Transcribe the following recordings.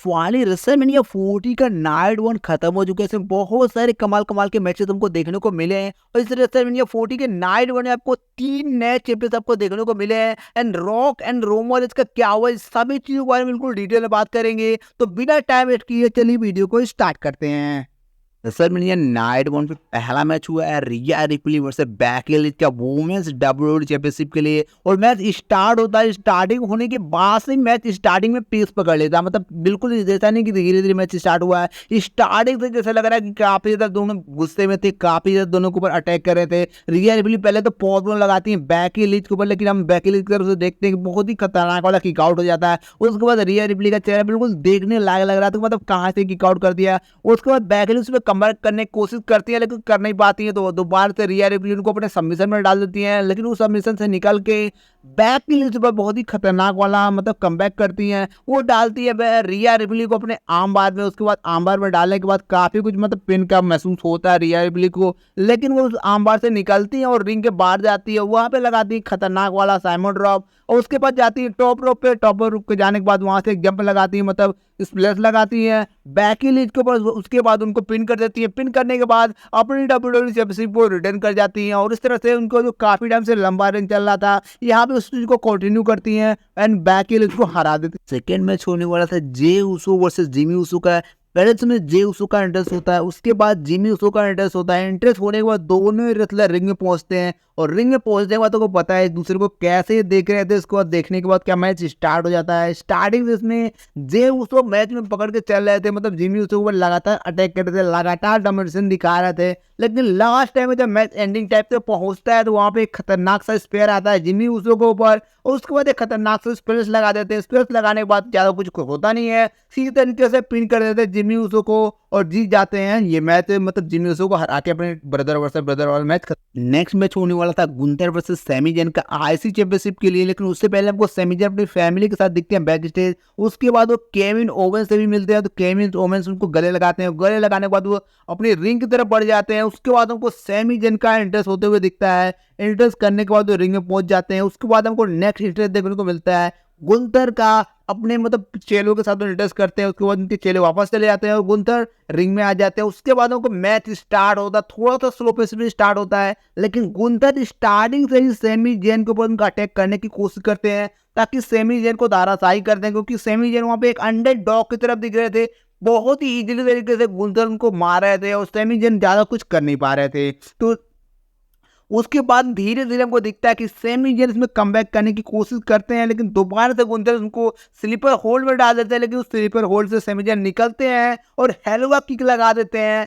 Finally WrestleMania 40 का night one खत्म हो चुका है। इसमें बहुत सारे कमाल कमाल के मैचेस हमको देखने को मिले हैं और इस रेसलमेनिया 40 के नाइट वन में आपको 3 नए चैंपियंस आपको देखने को मिले हैं एंड रॉक एंड रोमन इसका क्या हुआ, इस सभी चीजों के बारे में बिल्कुल डिटेल में बात करेंगे। तो बिना टाइम वेस्ट किए चलिए वीडियो को स्टार्ट करते हैं। रेसलमेनिया नाइट वन पे पहला मैच हुआ है रिया रिप्ली वर्सेस बेकी लिंच का वुमेन्स डब्ल्यूडब्ल्यूई चैंपियनशिप के लिए और मैच स्टार्ट होता है। स्टार्टिंग होने के बाद से मैच स्टार्टिंग में पेस पकड़ लेता है, मतलब बिल्कुल जैसा नहीं कि धीरे धीरे मैच स्टार्ट हुआ है। स्टार्टिंग से जैसा लग रहा है कि काफी ज्यादा दोनों गुस्से में थे, काफी ज्यादा दोनों के ऊपर अटैक कर रहे थे। रिया रिप्ली पहले तो पॉज लगाती है बेकी लिंच के ऊपर, लेकिन हम बेकी लिंच की तरफ से देखते हैं कि बहुत ही खतरनाक वाला किक आउट हो जाता है। उसके बाद रिया रिप्ली का चेहरा बिल्कुल देखने लायक लग रहा था, मतलब कहाँ से किक आउट कर दिया। उसके बाद बेकी लिंच पे कमबैक करने की कोशिश करती है लेकिन कर नहीं पाती है, तो दोबारा से रिया रिप्ली उनको अपने सबमिशन में डाल देती हैं, लेकिन उस सबमिशन से निकल के बेकी लिंच पर बहुत ही खतरनाक वाला मतलब कमबैक करती हैं। वो डालती है रिया रिप्ली को अपने आर्म बार में। उसके बाद आर्म बार में डालने के बाद काफी कुछ मतलब पेन का महसूस होता है रिया रिप्ली को, लेकिन वो उस आर्म बार से निकलती है और रिंग के बाहर जाती है। वहां पे लगाती है खतरनाक वाला साइमन ड्रॉप और उसके बाद जाती है टॉप रोप पे। टॉप रोप के जाने के बाद वहां से एक जंप लगाती है, मतलब स्प्लैश लगाती है बेकी लिंच के ऊपर। उसके बाद उनको पिन कर देती है। पिन करने के बाद अपनी डब्ल्यूडब्ल्यूई चैंपियनशिप को रिटर्न कर जाती हैं और इस तरह से उनको जो काफी टाइम से लंबा रन चल रहा था यहाँ पे उस चीज को कंटिन्यू करती हैं एंड बेकी लिंच को हरा देती है। सेकेंड मैच होने वाला था जे उसो वर्सेस जिमी उसो का। पहले तो में जे उसो का एंट्रेंस होता है, उसके बाद जिमी उसो का एंट्रेंस होता है। एंट्रेंस होने के बाद दोनों ही रेसलर रिंग में पहुंचते हैं और रिंग में पहुंचने के बाद तो को पता है एक दूसरे को कैसे देख रहे थे। उसके बाद देखने के बाद क्या मैच स्टार्ट हो जाता है। स्टार्टिंग इसमें जे उसो मैच में पकड़ के चल रहे थे, मतलब जिमी उसो पर लगातार अटैक कर रहे थे, लगातार डोमिनेशन दिखा रहे थे। लेकिन लास्ट टाइम में जब मैच एंडिंग टाइप से पहुंचता है तो वहां पे एक खतरनाक सा स्पेयर आता है जिमी उसो के ऊपर और उसके बाद एक खतरनाक सा स्पेयर लगा देते हैं। स्पेयर लगाने के बाद ज्यादा कुछ होता नहीं है, सीधे तरीके से पिन कर देते हैं जिमी उसो को और जीत जाते हैं ये मैच। मतलब जिमी उसो को हरा के अपने ब्रदर वर्सेस ब्रदर वाला मैच। नेक्स्ट मैच होने वाला था गुंथर वर्सेस सैमी जैन का आईसी चैंपियनशिप के लिए, लेकिन उससे पहले हमको सैमी जैन अपनी फैमिली के साथ दिखते हैं बैक स्टेज। उसके बाद वो केविन ओवेंस से भी मिलते हैं, तो केविन ओवेंस उनको गले लगाते हैं। गले लगाने के बाद वो अपनी रिंग की तरफ बढ़ जाते हैं। उसके बाद हमको सैमी जैन का एंट्रेंस होते हुए दिखता है। एंट्रेंस करने के बाद वो रिंग में पहुंच जाते हैं। उसके बाद हमको नेक्स्ट एंट्रेंस देखने को मिलता है गुंथर का अपने मतलब चेलों के साथ एंट्रेंस करते हैं। उसके बाद उनके चेले वापस चले जाते हैं और गुंथर रिंग में आ जाते हैं। उसके बाद उनको मैच स्टार्ट होता है, थोड़ा सा स्लो पेस में स्टार्ट होता है, लेकिन गुंथर स्टार्टिंग से ही सैमी जैन के ऊपर उनका अटैक करने की कोशिश करते हैं ताकि सैमी जैन को धाराशायी कर दें, क्योंकि सैमी जैन वहां पे एक अंडरडॉग की तरफ दिख रहे थे। बहुत ही इजीली तरीके से गुंथर उनको मार रहे थे और सैमी जैन ज्यादा कुछ कर नहीं पा रहे थे। तो उसके बाद धीरे धीरे हमको दिखता है कि सैमी जैन इसमें कमबैक करने की कोशिश करते हैं, लेकिन दोबारा से गुंथर उनको स्लीपर होल्ड में डाल देते हैं, लेकिन उस स्लीपर होल्ड से सैमी जैन निकलते हैं और हेलुआ किक लगा देते हैं।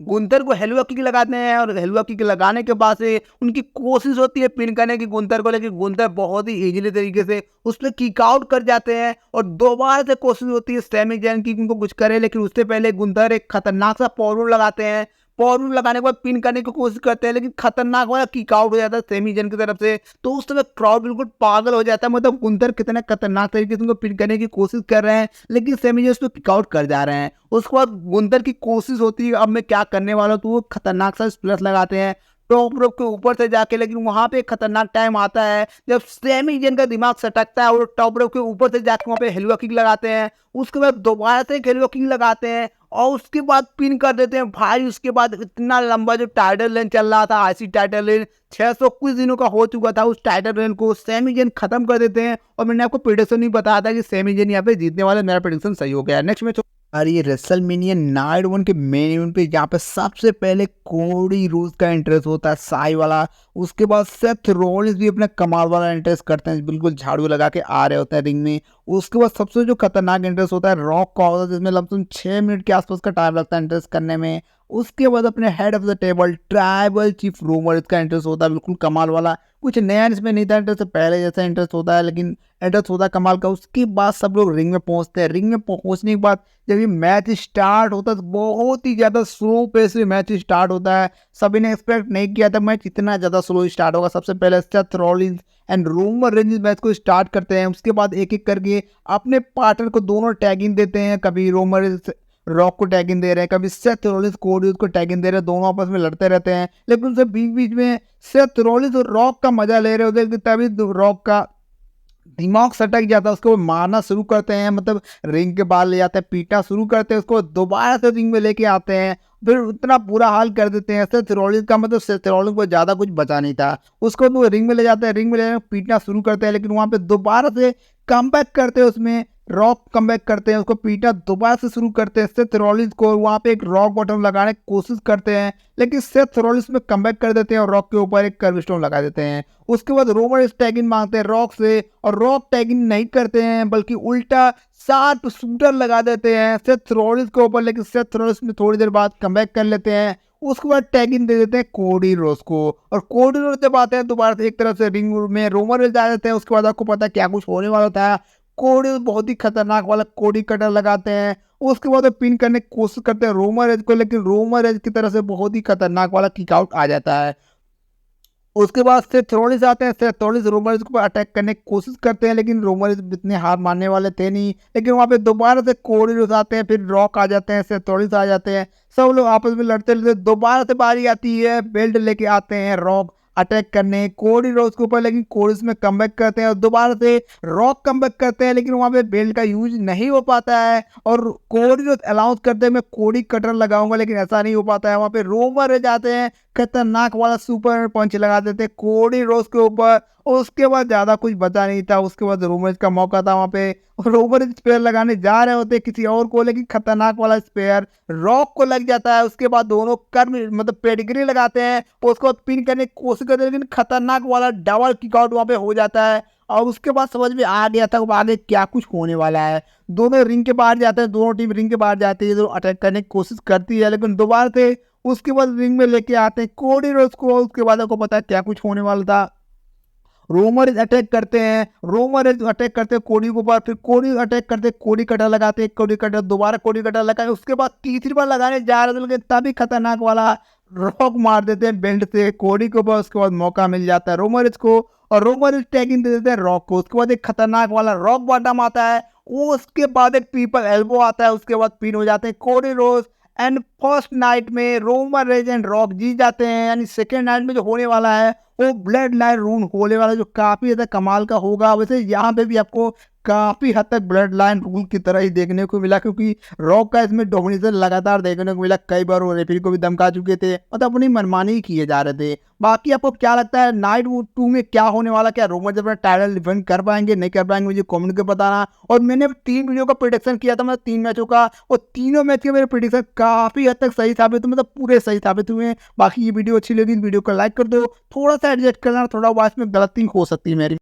गुंथर को हेलुआ किक लगाते हैं और हेलुआ किक लगाने के बाद से उनकी कोशिश होती है पिन करने की गुंथर को, लेकिन गुंथर बहुत ही इजीली तरीके से उस पर किक आउट कर जाते हैं और दोबारा से कोशिश होती है सैमी जैन की उनको कुछ करे, लेकिन उससे पहले गुंथर एक खतरनाक सा पावर लगाते हैं। पावर लगाने के बाद पिन करने की कोशिश करते हैं, लेकिन खतरनाक वाला किक आउट हो जाता है सैमी जैन की तरफ से। तो उस समय क्राउड बिल्कुल पागल हो जाता है, मतलब गुंथर कितने खतरनाक तरीके से उनको पिन करने की कोशिश कर रहे हैं, लेकिन सैमी जैन उसको किक आउट कर जा रहे हैं। उसके बाद गुंथर की कोशिश होती है अब मैं क्या करने वाला हूँ, तो वो खतरनाक सा स्प्लैश लगाते हैं टॉप रोप के ऊपर से जाके, लेकिन वहां पे एक खतरनाक टाइम आता है जब सैमी जैन का दिमाग सटकता है और टॉप रोप के ऊपर से जाके वहां पे हेलुआ किक लगाते हैं। उसके बाद दोबारा से हेलुआ किक लगाते हैं और उसके बाद पिन कर देते हैं भाई। उसके बाद इतना लंबा जो टाइटल रेन चल रहा था, आईसी टाइटल रेन 600 कुछ दिनों का हो चुका था, उस टाइटल रेन को सैमी जैन खत्म कर देते हैं। और मैंने आपको प्रेडिक्शन नहीं बताया था कि सैमी जैन यहाँ पे जीतने वाला, मेरा प्रेडिक्शन सही हो गया। नेक्स्ट मैच और ये रेसलमेनिया नाइट वन के मेन इवेंट पे यहाँ पे सबसे पहले कोडी रोड्स का इंटरेस्ट होता है साई वाला। उसके बाद सेथ रॉलिंस भी अपना कमाल वाला इंटरेस्ट करते हैं, बिल्कुल झाड़ू लगा के आ रहे होते हैं रिंग में। उसके बाद सबसे जो खतरनाक इंटरेस्ट होता है रॉक का होता है, जिसमें लमसम 6 मिनट के आसपास का टाइम लगता है इंटरेस्ट करने में। उसके बाद अपने head of the table tribal chief रोमर इसका इंटरेस्ट होता है, बिल्कुल कमाल वाला। कुछ नया इसमें नहीं था इंटरेस्ट, पहले जैसा इंटरेस्ट होता है, लेकिन इंटरेस्ट होता है कमाल का। उसके बाद सब लोग रिंग में पहुंचते हैं। रिंग में पहुंचने के बाद जब ये मैच स्टार्ट होता है तो बहुत ही ज़्यादा स्लो पेस में मैच स्टार्ट होता है। सभी ने एक्सपेक्ट नहीं किया था मैच इतना ज़्यादा स्लो स्टार्ट होगा। सबसे पहले Seth Rollins and Roman Reigns match को स्टार्ट करते हैं। उसके बाद एक एक करके अपने पार्टनर को दोनों टैगिंग देते हैं। कभी रोमन रॉक को टैग इन दे रहे हैं, कभी सेथ रॉलिंस कोडी को टैग इन दे रहे हैं। दोनों आपस में लड़ते रहते हैं, लेकिन उनसे बीच बीच में सेथ रॉलिंस और रॉक का मजा ले रहे होते हैं। तभी रॉक का दिमाग सटक जाता है, उसको मारना शुरू करते हैं, मतलब रिंग के बाहर ले जाते हैं, पीटना शुरू करते हैं, उसको दोबारा से रिंग में लेके आते हैं, फिर इतना बुरा हाल कर देते हैं। सेथ रॉलिन्स का मतलब सेथ रॉलिन्स को ज़्यादा कुछ बचा नहीं था। उसको तो रिंग में ले जाते हैं, रिंग में ले जाकर पीटना शुरू करते हैं, लेकिन वहाँ पे दोबारा से कमबैक करते हैं, उसमें रॉक कमबैक करते हैं, उसको पीटना दोबारा से शुरू करते हैं। सेथ रॉलिन्स को वहाँ पे एक रॉक बॉटम लगाने की कोशिश करते हैं, लेकिन सेथ रॉलिन्स में कमबैक कर देते हैं और रॉक के ऊपर एक कर्व स्टोन लगा देते हैं। उसके बाद रोमन रेंज टैग इन मांगते हैं रॉक से, और रॉक टैग इन नहीं करते हैं, बल्कि उल्टा शार्प शूटर लगा देते हैं सेथ रॉलिन्स के ऊपर, लेकिन सेथ रॉलिन्स में थोड़ी देर बाद कमबैक कर लेते हैं। उसके बाद टैग इन दे देते हैं कोडी रोड्स को, और कोडी रोड्स जब आते हैं दोबारा से एक तरफ से रिंग में रोमन रेंज आ जाते हैं। उसके बाद आपको पता है क्या कुछ होने वाला था। कोडी बहुत ही खतरनाक वाला कोडी कटर लगाते हैं। उसके बाद वो पिन करने की कोशिश करते हैं रोमन रेंज को, लेकिन रोमन रेंज की तरफ से बहुत ही खतरनाक वाला किक आउट आ जाता है। उसके बाद सेथ रॉलिन्स आते हैं, सेथ रॉलिन्स रोमन रेंज को अटैक करने की कोशिश करते हैं, लेकिन रोमन रेंज इतने हार मानने वाले थे नहीं। लेकिन वहाँ पे दोबारा से कोडी रोड्स आते हैं, फिर रॉक आ जाते हैं, सेथ रॉलिन्स आ जाते हैं, सब लोग आपस में लड़ते लड़ते दोबारा से बारी आती है, बेल्ट लेके आते हैं रॉक अटैक करने कोडी रोड्स के ऊपर, लेकिन कोडी में कमबैक करते हैं और दोबारा से रॉक कमबैक करते हैं, लेकिन वहाँ पे बेल्ट का यूज नहीं हो पाता है। और कोडी रोड्स अनाउंस करते हैं मैं कोडी कटर लगाऊंगा, लेकिन ऐसा नहीं हो पाता है। वहाँ पे रोमन रेंज आते हैं, खतरनाक वाला सुपर पंच लगा देते हैं कोडी रोड्स के ऊपर। और उसके बाद ज़्यादा कुछ बचा नहीं था। उसके बाद रोमन रेंज का मौका था वहाँ पे, और रोमन रेंज स्पेयर लगाने जा रहे होते किसी और को, लेकिन खतरनाक वाला स्पेयर रॉक को लग जाता है। उसके बाद दोनों कर्म मतलब पेडिग्री लगाते हैं, उसको बाद पिन करने की कोशिश करते हैं, लेकिन खतरनाक वाला डबल किक आउट वहाँ पे हो जाता है। और उसके बाद समझ में आ गया था अब आगे क्या कुछ होने वाला है। दोनों रिंग के बाहर जाते हैं, दोनों टीम रिंग के बाहर जाती है, दोनों अटैक करने की कोशिश करती है, लेकिन दोबारा से उसके बाद रिंग में लेके आते हैं कोडी रोड्स को। उसके बाद आपको पता है क्या कुछ होने वाला था। रोमन रेंज अटैक करते हैं, रोमन रेंज अटैक करते हैं कोडी के ऊपर, फिर कोडी अटैक करते हैं, कोडी कटर लगाते हैं, कोडी कटर दोबारा कोडी कटर लगाए, उसके बाद तीसरी बार लगाने जा रहे थे, लेकिन तभी खतरनाक वाला रॉक मार देते हैं बेल्ट से कोडी के ऊपर। उसके बाद मौका मिल जाता है रोमन रेंज को, और रोमन रेंज टैग इन दे देते हैं रॉक को। उसके बाद एक खतरनाक वाला रॉक बॉटम आता है, वो उसके बाद एक ट्रिपल एल्बो आता है, उसके बाद पिन हो जाते हैं Cody Rhodes. And first night में रोमन रेंज एंड रॉक जीत जाते हैं। यानी सेकेंड नाइट में जो होने वाला है वो ब्लड लाइन रूल होने वाला है, जो काफी ज्यादा कमाल का होगा। वैसे यहाँ पे भी आपको काफी हद तक ब्लड लाइन रूल की तरह ही देखने को मिला, क्योंकि रॉक का इसमें डोमिनेशन लगातार देखने को मिला। कई बार वो रेफरी को भी धमका चुके थे, मतलब अपनी मनमानी ही किए जा रहे थे। बाकी आपको क्या लगता है नाइट 2 में क्या होने वाला, क्या रोमन अपना टाइटल डिफेंड कर पाएंगे नहीं कर पाएंगे, मुझे कमेंट करके बताना। और मैंने 3 वीडियो का प्रेडिक्शन किया था, मतलब 3 मैचों का, और तीनों मैच के मेरे प्रेडिक्शन काफी हद तक सही साबित, मतलब पूरे सही साबित हुए। बाकी ये वीडियो अच्छी लगी, वीडियो को लाइक कर दो, थोड़ा सा एडजस्ट करना, थोड़ा वॉइस में गलती हो सकती है मेरी।